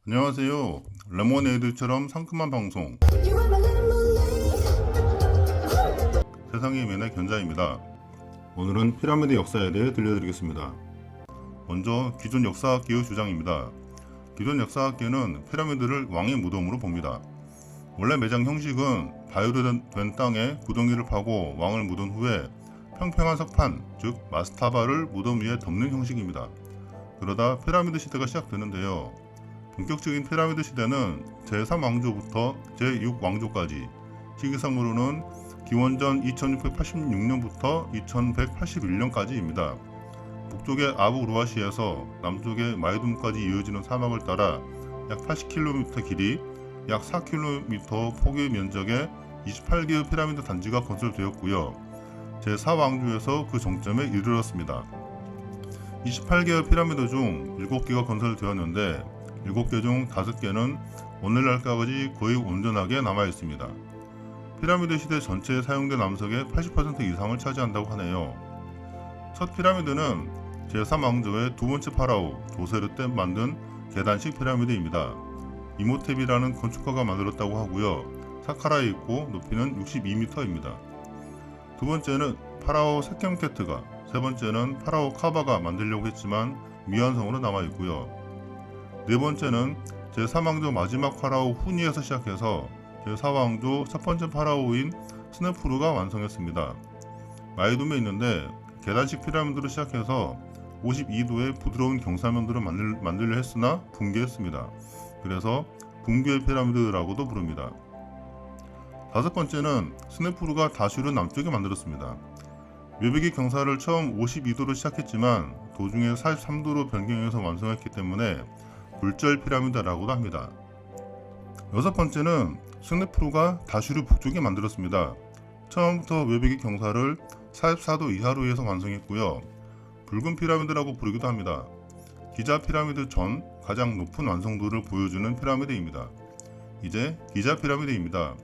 안녕하세요. 레모네이드처럼 상큼한 방송 세상의 맨의 견자입니다. 오늘은 피라미드 역사에 대해 들려드리겠습니다. 먼저 기존 역사학계의 주장입니다. 기존 역사학계는 피라미드를 왕의 무덤으로 봅니다. 원래 매장 형식은 발효된 땅에 구덩이를 파고 왕을 묻은 후에 평평한 석판, 즉 마스타바를 무덤 위에 덮는 형식입니다. 그러다 피라미드 시대가 시작되는데요. 본격적인 피라미드 시대는 제3왕조부터 제6왕조까지, 시기상으로는 기원전 2686년부터 2181년까지입니다. 북쪽의 아부 루아시에서 남쪽의 마이둠까지 이어지는 사막을 따라 약 80km 길이, 약 4km 폭의 면적의 28개의 피라미드 단지가 건설되었고요. 제4왕조에서 그 정점에 이르렀습니다. 28개의 피라미드 중 7개가 건설되었는데 7개 중 5개는 오늘날까지 거의 온전하게 남아있습니다. 피라미드 시대 전체에 사용된 암석의 80% 이상을 차지한다고 하네요. 첫 피라미드는 제3왕조의 두 번째 파라오 도세르 때 만든 계단식 피라미드입니다. 이모텝이라는 건축가가 만들었다고 하고요. 사카라에 있고 높이는 62m입니다. 두 번째는 파라오 세켐케트가, 세 번째는 파라오 카바가 만들려고 했지만 미완성으로 남아있고요. 네 번째는 제3왕조 마지막 파라오 후니에서 시작해서 제4왕조 첫 번째 파라오인 스네푸르가 완성했습니다. 마이둠에 있는데 계단식 피라미드로 시작해서 52도의 부드러운 경사면들을 만들려 했으나 붕괴했습니다. 그래서 붕괴 피라미드라고도 부릅니다. 다섯 번째는 스네푸르가 다슈르 남쪽에 만들었습니다. 외벽의 경사를 처음 52도로 시작했지만 도중에 43도로 변경해서 완성했기 때문에 굴절 피라미드라고도 합니다. 여섯 번째는 스네푸르가 다슈르 북쪽에 만들었습니다. 처음부터 외벽의 경사를 44도 이하로 해서 완성했고요. 붉은 피라미드라고 부르기도 합니다. 기자 피라미드 전 가장 높은 완성도를 보여주는 피라미드입니다. 이제 기자 피라미드입니다.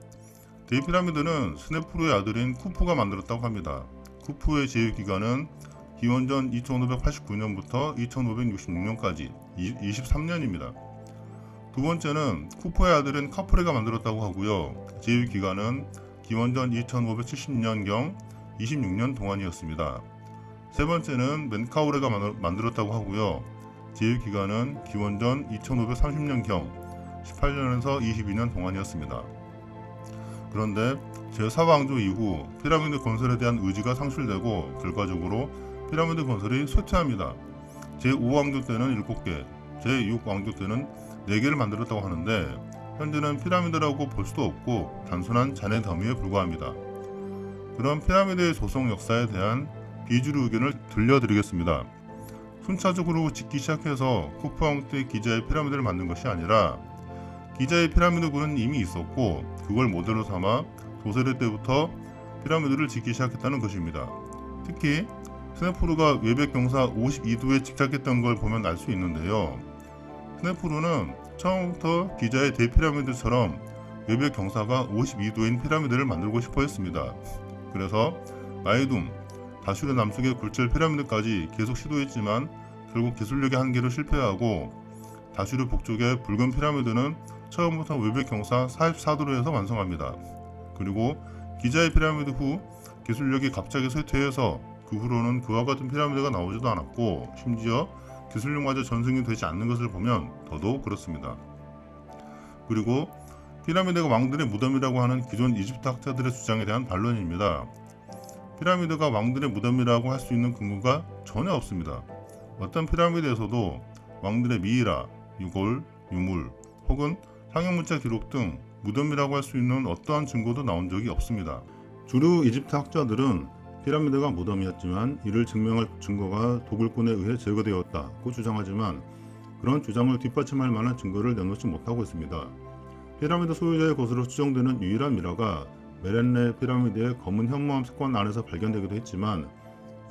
대피라미드는 스네푸르의 아들인 쿠푸가 만들었다고 합니다. 쿠푸의 제휴 기간은 기원전 2589년부터 2566년까지 23년입니다. 두 번째는 쿠푸의 아들인 카프레가 만들었다고 하고요. 제휴 기간은 기원전 2570년경 26년 동안이었습니다. 세 번째는 멘카우레가 만들었다고 하고요. 제휴 기간은 기원전 2530년경 18년에서 22년 동안이었습니다. 그런데 제4왕조 이후 피라미드 건설에 대한 의지가 상실되고 결과적으로 피라미드 건설이 쇠퇴합니다. 제5왕조 때는 7개, 제6왕조 때는 4개를 만들었다고 하는데 현재는 피라미드라고 볼 수도 없고 단순한 잔해 더미에 불과합니다. 그럼 피라미드의 조성 역사에 대한 비주류 의견을 들려드리겠습니다. 순차적으로 짓기 시작해서 쿠푸 왕 때 기자의 피라미드를 만든 것이 아니라 기자의 피라미드군은 이미 있었고 그걸 모델로 삼아 도세르 때부터 피라미드를 짓기 시작했다는 것입니다. 특히 스네푸르가 외벽 경사 52도에 집착했던 걸 보면 알 수 있는데요. 스네푸르는 처음부터 기자의 대피라미드처럼 외벽 경사가 52도인 피라미드를 만들고 싶어 했습니다. 그래서 마이둠, 다슈르 남쪽의 굴절 피라미드까지 계속 시도했지만 결국 기술력의 한계로 실패하고 다슈르 북쪽의 붉은 피라미드는 처음부터 외벽 경사 44도로 해서 완성합니다. 그리고 기자의 피라미드 후 기술력이 갑자기 쇠퇴해서 그 후로는 그와 같은 피라미드가 나오지도 않았고 심지어 기술력마저 전승이 되지 않는 것을 보면 더더욱 그렇습니다. 그리고 피라미드가 왕들의 무덤이라고 하는 기존 이집트 학자들의 주장에 대한 반론입니다. 피라미드가 왕들의 무덤이라고 할 수 있는 근거가 전혀 없습니다. 어떤 피라미드에서도 왕들의 미이라, 유골, 유물 혹은 상형문자 기록 등 무덤이라고 할 수 있는 어떠한 증거도 나온 적이 없습니다. 주류 이집트 학자들은 피라미드가 무덤이었지만 이를 증명할 증거가 도굴꾼에 의해 제거되었다고 주장하지만 그런 주장을 뒷받침할 만한 증거를 내놓지 못하고 있습니다. 피라미드 소유자의 것으로 추정되는 유일한 미라가 메렌네 피라미드의 검은 현무암 석관 안에서 발견되기도 했지만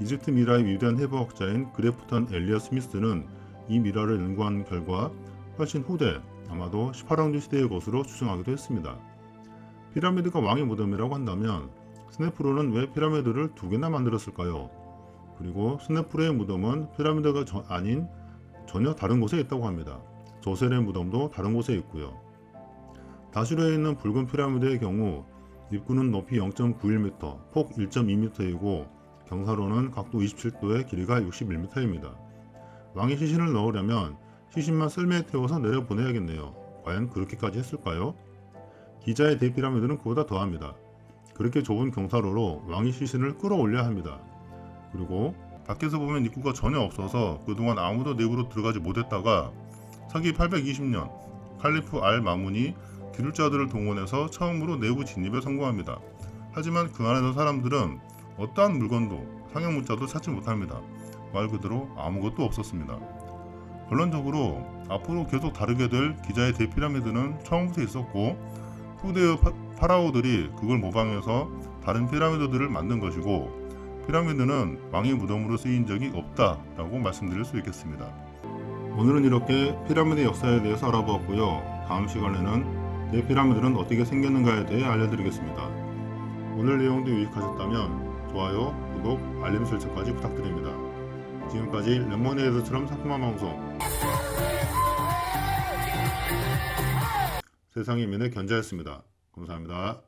이집트 미라의 위대한 해부학자인 그레프턴 엘리엇 스미스는 이 미라를 연구한 결과 훨씬 후대, 아마도 18왕조 시대의 것으로 추정하기도 했습니다. 피라미드가 왕의 무덤이라고 한다면 스네푸르는 왜 피라미드를 2개나 만들었을까요? 그리고 스네푸르의 무덤은 피라미드가 아닌 전혀 다른 곳에 있다고 합니다. 도셀의 무덤도 다른 곳에 있고요. 다슈르에 있는 붉은 피라미드의 경우 입구는 높이 0.91m, 폭 1.2m이고 경사로는 각도 27도에 길이가 61m입니다. 왕이 시신을 넣으려면 시신만 썰매에 태워서 내려보내야겠네요. 과연 그렇게까지 했을까요? 기자의 대피라미드는 그보다 더합니다. 그렇게 좁은 경사로로 왕이 시신을 끌어올려야 합니다. 그리고 밖에서 보면 입구가 전혀 없어서 그동안 아무도 내부로 들어가지 못했다가 서기 820년 칼리프 알 마문이 기술자들을 동원해서 처음으로 내부 진입에 성공합니다. 하지만 그 안에서 사람들은 어떠한 물건도 상형 문자도 찾지 못합니다. 말 그대로 아무것도 없었습니다. 결론적으로 앞으로 계속 다루게 될 기자의 대피라미드는 처음부터 있었고 후대의 파라오들이 그걸 모방해서 다른 피라미드들을 만든 것이고 피라미드는 왕의 무덤으로 쓰인 적이 없다라고 말씀드릴 수 있겠습니다. 오늘은 이렇게 피라미드 역사에 대해서 알아보았고요. 다음 시간에는 대피라미드는 어떻게 생겼는가에 대해 알려드리겠습니다. 오늘 내용도 유익하셨다면 좋아요, 구독, 알림 설정까지 부탁드립니다. 지금까지 레모네이드처럼 상큼한 방송 세상의 면의 견자였습니다. 감사합니다.